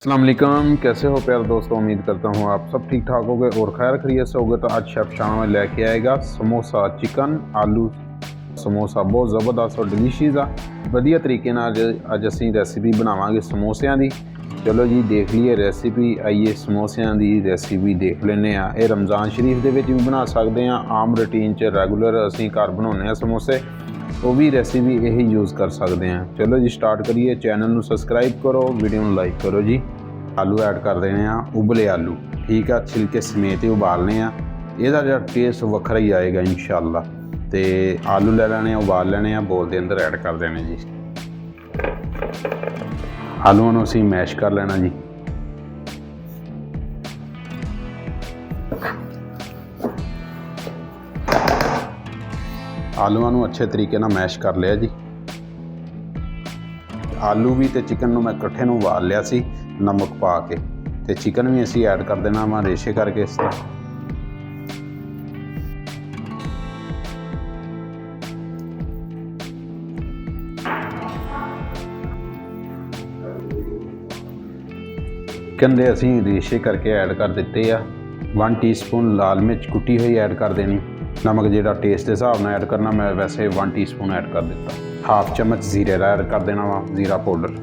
अस्सलाम वालेकुम, कैसे हो प्यारे दोस्तों। उम्मीद करता हूँ आप सब ठीक ठाक होगे और खैर खैरियत से होगे। तो आज शेफ शाम में लेके आएगा समोसा चिकन आलू समोसा। बहुत ज़बरदस्त और डिलीशियस आ वधिया तरीके नाल अज असीं रेसिपी बनावांगे समोसिਆਂ ਦੀ। चलो जी देख लीए रेसिपी। आइए समोसिਆਂ ਦੀ रेसिपी देख ਲੈਂਦੇ ਆ। ਇਹ रमज़ान शरीफ ਦੇ ਵਿੱਚ ਵੀ ਬਣਾ ਸਕਦੇ ਆ। आम रूटीन 'ਚ ਰੈਗੂਲਰ ਅਸੀਂ ਘਰ ਬਣਾਉਂਦੇ ਆ ਸਮੋਸੇ, वो भी रेसिपी यही यूज़ कर सकते हैं। चलो जी स्टार्ट करिए। चैनल में सबसक्राइब करो, वीडियो में लाइक करो जी। आलू ऐड कर देने उबले आलू, ठीक है, छिलके समेत ही उबालने ਇਹਦਾ ਜਿਹੜਾ टेस्ट ਵੱਖਰਾ ही आएगा इंशाल्लाह। तो आलू ले लेने उबाल लेने बोल के अंदर ऐड कर देने जी। आलूओं को असीं मैश कर लेना जी। आलूओं को अच्छे तरीके नाल मैश कर लिया जी। आलू भी तो चिकन मैं इकट्ठे नूं उबाल लिया सी नमक पा के। ते चिकन भी असीं ऐड कर देना वा रेशे करके इस तरह। चिकन दे असीं रेशे करके ऐड कर दिते आ। 1 टीस्पून लाल मिर्च कुटी हुई ऐड कर देनी। नमक जिहड़ा टेस्ट के हिसाब नाल ऐड करना, मैं वैसे 1 टीस्पून ऐड कर दिता। हाफ चम्मच जीरे का ऐड कर देना वा, जीरा पाउडर।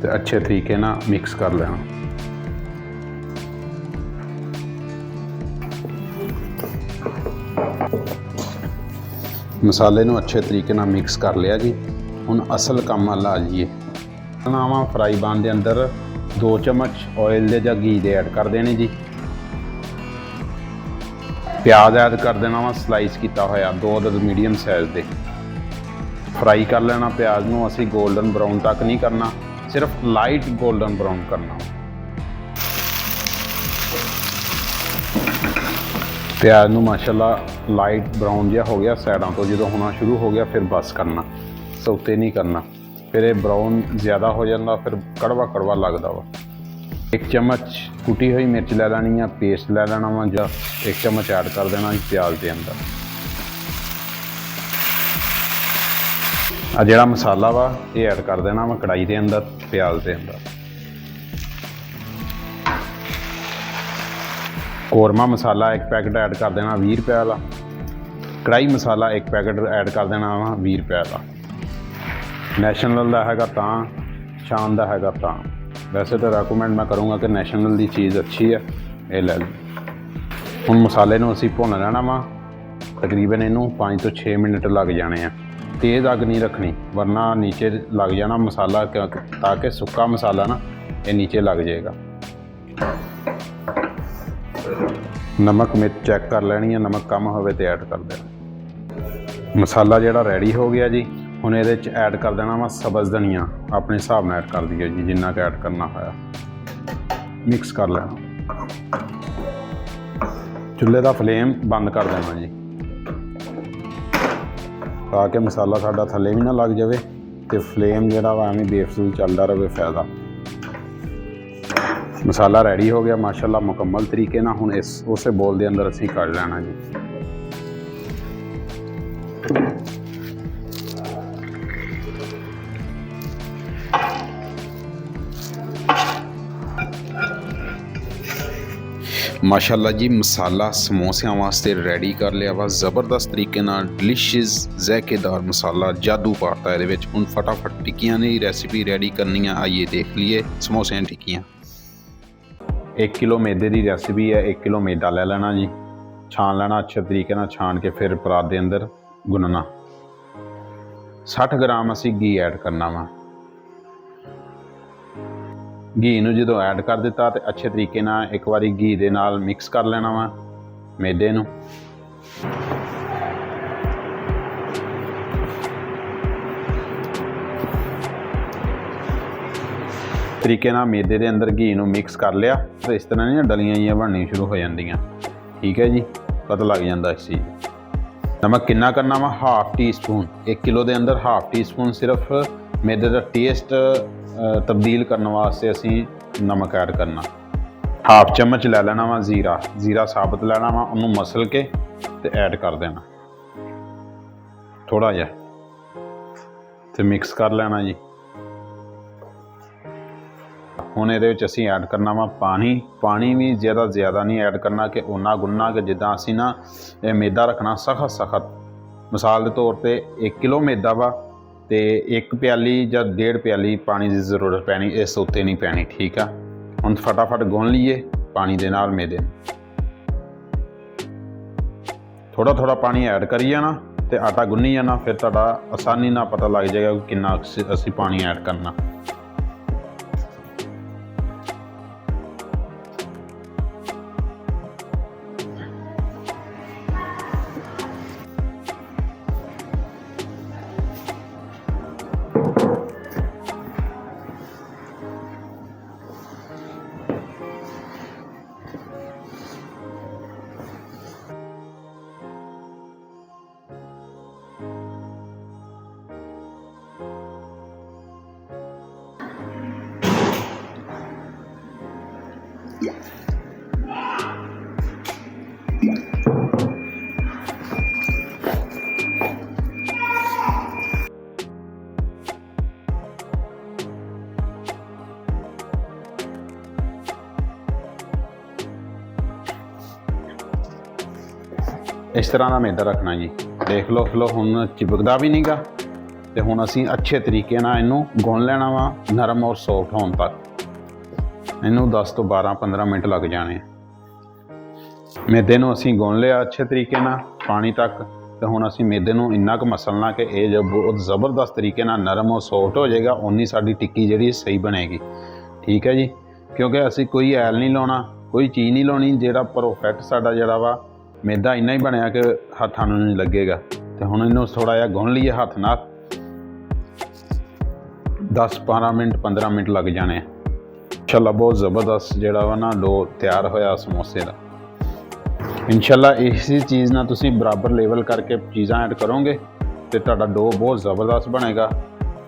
तो अच्छे तरीके ना मिक्स कर लेना। मसाले नूं अच्छे तरीके नाल मिक्स कर लिया जी। हुण असल काम वाल आ जाइए। बनावा फ्राई पैन के अंदर 2 चम्मच ऑयल दे जां घी दे ऐड कर देने जी। प्याज ऐड कर देना वा स्लाइस किया होया 2 अदद मीडियम साइज के। फ्राई कर लेना प्याज नूं असीं गोल्डन ब्राउन तक नहीं करना, सिर्फ लाइट गोल्डन ब्राउन करना। प्याज नूं माशाल्लाह लाइट ब्राउन जिहा हो गया साइडों तो, जो होना शुरू हो गया फिर बस करना, सौते नहीं करना। फिर ये ब्राउन ज़्यादा हो जाता, फिर कड़वा कड़वा लगता वा। 1 चम्मच कुटी हुई मिर्च ले लैनी, पेस्ट ले लेना वा या 1 चम्मच ऐड कर देना प्याज के अंदर। आ जिहड़ा मसाला वा ये ऐड कर देना वा कढ़ाई के अंदर प्याज के अंदर। कौरमा मसाला 1 पैकेट ऐड कर देना 20 रुपए वाला। कढ़ाई मसाला 1 पैकेट ऐड कर देना वा 20 रुपए वाला। नैशनल का हैगा तां, शान का हैगा तां। वैसे तो रेकमेंड मैं करूँगा कि नैशनल की चीज़ अच्छी है, ये ले लो। हुण मसाले नूं असीं भुन लेना वा। तकरीबन इनू 5 तो 6 मिनट लग जाने हैं। तेज़ अग नहीं रखनी वरना नीचे लग जाना मसाला, ताकि सुक्का मसाला ना ये नीचे लग जाएगा। नमक मिर्च चेक कर लेनी है, नमक कम होवे तो ऐड कर देना। मसाला जिहड़ा रेडी हो गया जी। हुण इहदे च ऐड कर देना वा सब्ज़ धनिया, अपने हिसाब नाल ऐड कर दिओ जी, जिन्ना क ऐड करना होया। मिक्स कर लेना। चुल्हे का फ्लेम बंद कर देना जी, ताकि मसाला साडा थल्ले भी ना लग जाए तो फ्लेम जिहड़ा वा एवें बेफसूल चलता रहे फायदा। मसाला रेडी हो गया माशाल्लाह मुकम्मल तरीके ना। हुण इस उस बोल के अंदर असीं कढ़ लेना जी। माशाल्लाह जी मसाला समोसिਆਂ वास्ते रेडी कर लिया वा ज़बरदस्त तरीके नाल। डिलीशियस ज़ायकेदार मसाला जादू पाता है। हुण फटाफट टिक्कियां की रेसिपी रेडी करनी है। आइए देख लिए समोसिਆਂ टिक्कियां। 1 किलो मैदे की रेसिपी है। 1 किलो मैदा ले लेना जी, छान लेना अच्छे तरीके नाल, छान के फिर परात के अंदर गुनना। 60 ग्राम असीं घी ऐड करना वा। घी नूं जदों ऐड कर दिता तो अच्छे तरीके नाल एक बारी घी दे नाल मिक्स कर लेना वा मैदे नूं। तरीके नाल मैदे दे अंदर घी नूं मिक्स कर लिया तो इस तरह नहीं डलियां जिहियां बननी शुरू हो जांदियां। ठीक है जी, पता लग जाता इस चीज़। नमक कितना करना वा, 1/2 टीस्पून। 1 किलो के अंदर 1/2 टीस्पून सिर्फ मैदे का टेस्ट तब्दील करने वास्ते असीं नमक ऐड करना। 1/2 चम्मच ले लेना वा जीरा, जीरा साबत लेना वा, उन्होंने मसल के ते ऐड कर देना थोड़ा जिहा, तो मिक्स कर लेना जी। ਹੁਣ ਇਹਦੇ ਵਿੱਚ ਅਸੀਂ ऐड करना वा पानी भी ज़्यादा नहीं ऐड करना कि उन्ना गुन्ना कि जिद्दां असीं ना ये मैदा रखना सख्त मिसाल के तौर पर 1 किलो मैदा वा तो 1 प्याली या 1.5 प्याली पानी की जरूरत पैनी, इस उत्ते नहीं पैनी। ठीक है, हुण फटाफट गुन लीए पानी दे नाल मैदे थोड़ा पानी ऐड करी जाना तो आटा गुन्नी जाना, फिर तुहाडा आसानी नाल पता लग जाएगा कि किन्ना असीं पानी ऐड करना। इस तरह का मैदा रखना जी। देख लो हुण चिपकदा भी नहीं गा, तो हुण असीं अच्छे तरीके नाल इनू गुन लेना वा नरम और सॉफ्ट होने तक। इनू 10 तो 12-15 मिनट लग जाने। मैदे नू असीं गुन लिया अच्छे तरीके नाल पानी तक, तो हुण असीं मैदे नू इन्ना क मसलना कि ये जब बहुत ज़बरदस्त तरीके नाल नरम और सॉफ्ट हो जाएगा, उन्नी साडी टिक्की जिहड़ी सही बनेगी। ठीक है जी, क्योंकि असीं कोई ऐल नहीं लाउणा, कोई चीज़ नहीं लाउणी, जिहड़ा परफेक्ट साडा जिहड़ा वा मैदा इन्ना ही बनया कि हत्थां नूं नहीं लगेगा। तो हुण इनू थोड़ा जिहा गुन लीए हत्थ नाल, 10-12 मिनट 15 मिनट लग जाने। इंशाअल्लाह बहुत ज़बरदस्त जिहड़ा वा ना डो तैयार होया समोसे का। इंशाअल्लाह इसी चीज़ नाल तुसीं बराबर लेवल करके चीज़ां ऐड करोगे तो तुहाडा डो बहुत ज़बरदस्त बनेगा।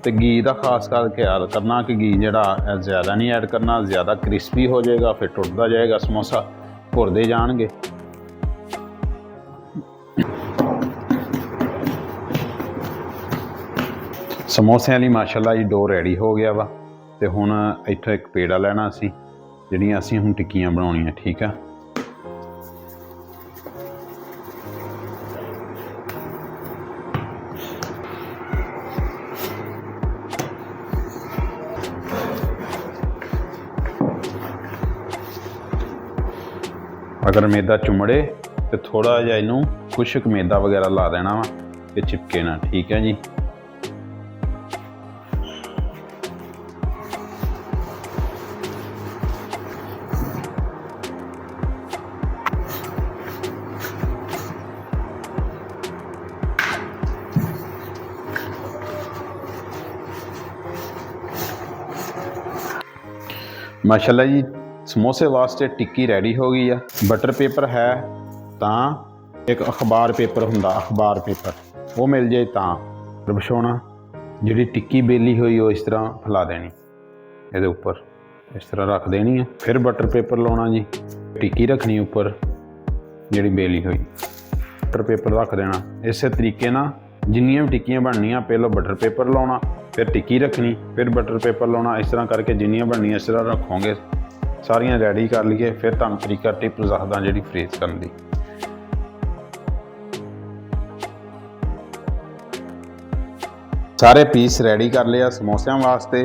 तो घी का खास कर ख्याल करना कि घी जिहड़ा ज़्यादा नहीं ऐड करना, ज़्यादा क्रिस्पी हो जाएगा, फिर टुटदा जाएगा समोसा, भुरदे जाणगे। समोसिਆਂ ਲਈ माशाअल्लाह जी डो रेडी हो गया वा। तो हुण इत्थों एक पेड़ा लेना असीं, जिहड़ियां असीं हुण टिक्कियां बनाउणियां। ठीक है, अगर मैदा चुमड़े तो थोड़ा जिहा इनू खुश्क मैदा वगैरह ला देना वा ते चिपके ना। ठीक है जी, माशाअल्लाह जी समोसे वास्ते टिक्की रेडी हो गई है। बटर पेपर है तो एक अखबार पेपर हुंदा, अखबार पेपर वो मिल जाए तो बिछाउणा। जिहड़ी टिक्की बेली हुई वो इस तरह फैला देनी, ये उपर इस तरह रख देनी है। फिर बटर पेपर लाउणा जी, टिक्की रखनी उपर जिहड़ी बेली हुई, बटर पेपर रख देना। इस तरीके नाल जिन्नियां भी टिक्कियां बननियां, पहलो बटर पेपर लाउणा, फिर टिक्की रखनी, फिर बटर पेपर लाउणा। इस तरह करके जिन्नियां बननियां इस तरह रखोगे, सारियां रेडी कर लीए। फिर तुहानूं तरीका टिप दसदा जिहड़ी फ्रीज करन दी। सारे पीस रेडी कर लिया समोसिਆਂ वास्ते।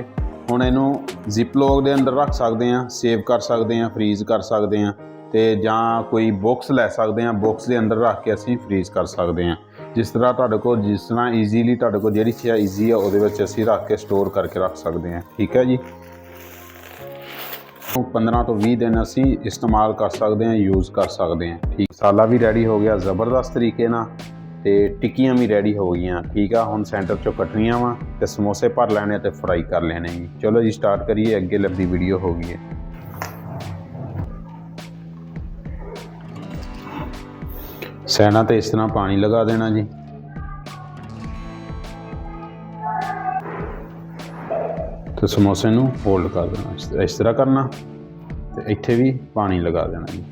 हुण इनू जिप लॉक दे अंदर रख सकते हैं, सेव कर सकते हैं, फ्रीज कर सकते हैं, तो जां कोई बॉक्स लै सकते हैं, बॉक्स के अंदर रख के असीं फ्रीज कर सकते हैं। जिस तरह तुहाडे कोल जिस तरह ईजीली तुहाडे कोल जिहड़ी चीज़ ईजी है उहदे विच असीं रख के स्टोर करके रख सकते हैं। ठीक है जी, 15 तो 20 दिन असीं इस्तेमाल कर सकते हैं, यूज़ कर सकते हैं। ठीक, मसाला भी रेडी हो गया ज़बरदस्त तरीके नाल, ते टिक्कियां भी रेडी हो गई। ठीक है, हुण सेंटर चों कटनियां वा ते समोसे भर लैने ते फ्राई कर लेने जी। चलो जी स्टार्ट करिए, अगे लंबी वीडियो हो गई है। सैना तो इस तरह पानी लगा देना जी। तो समोसे नू होल्ड कर देना, इस तरह करना, तो इत्थे भी पानी लगा देना जी।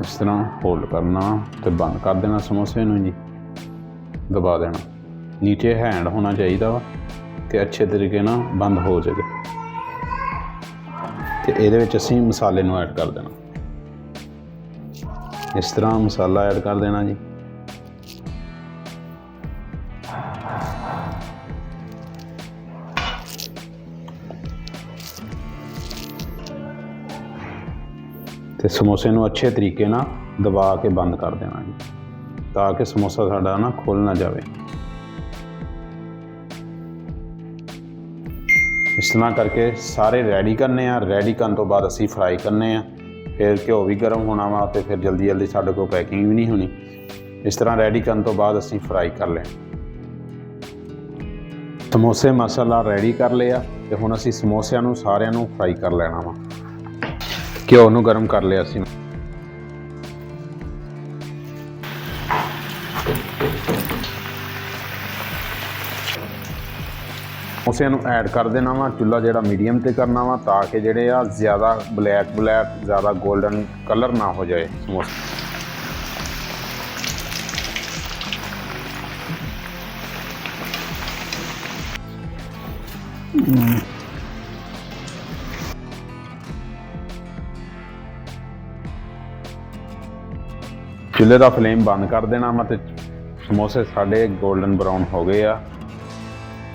इस तरह होल्ड करना तो बंद कर देना समोसे नू जी, दबा देना। नीचे हैंड होना चाहिए वा, कि अच्छे तरीके नाल बंद हो जाए। तो ये असीं मसाले नूं ऐड कर देना, इस तरह मसाला ऐड कर देना जी। तो समोसे नूं अच्छे तरीके नाल दबा के बंद कर देना जी, ताकि समोसा साडा ना खुल ना जाए। इस तरह करके सारे रेडी करने आ। रेडी करने तो बाद असी फ्राई करने आ, फिर घ्यो भी गर्म होना वा, तो फिर जल्दी जल्दी साडे कोल पैकिंग भी नहीं होनी। इस तरह रेडी करने तो बाद असी फ्राई कर लें। समोसे मसाला रेडी कर लिया, तो हुण असी समोसिਆਂ ਨੂੰ ਸਾਰਿਆਂ ਨੂੰ फ्राई कर लेना वा। घ्यो ਨੂੰ गर्म कर लिया असी। ਸਮੋਸਿਆਂ ਨੂੰ ऐड कर देना वा। चुल्हा जिहड़ा मीडियम ते करना वा, ताकि जिहड़े आ ज़्यादा ब्लैक ज़्यादा गोल्डन कलर ना हो जाए समोसे। चुल्हे का फ्लेम बंद कर देना वा। ते समोसे साढ़े गोल्डन ब्राउन हो गए आ,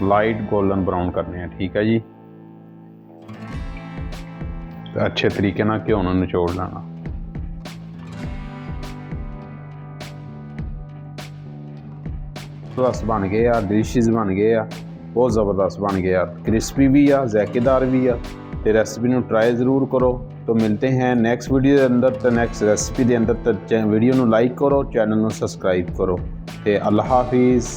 लाइट गोल्डन ब्राउन करने हैं, ठीक है जी। तो अच्छे तरीके नाल घ्यो नूं निचोड़ लेना। जबरदस्त बन गए आ, डिशिज बन गए आ, बहुत ज़बरदस्त बन गए आ, क्रिस्पी भी आ, ज़ायकेदार भी आ। तो रेसिपी नूं ट्राई ज़रूर करो। तो मिलते हैं नेक्स्ट वीडियो के अंदर, तो नेक्स्ट रेसिपी के अंदर। तो वीडियो नूं लाइक करो, चैनल नूं सबसक्राइब करो। तो अल्लाह हाफिज़।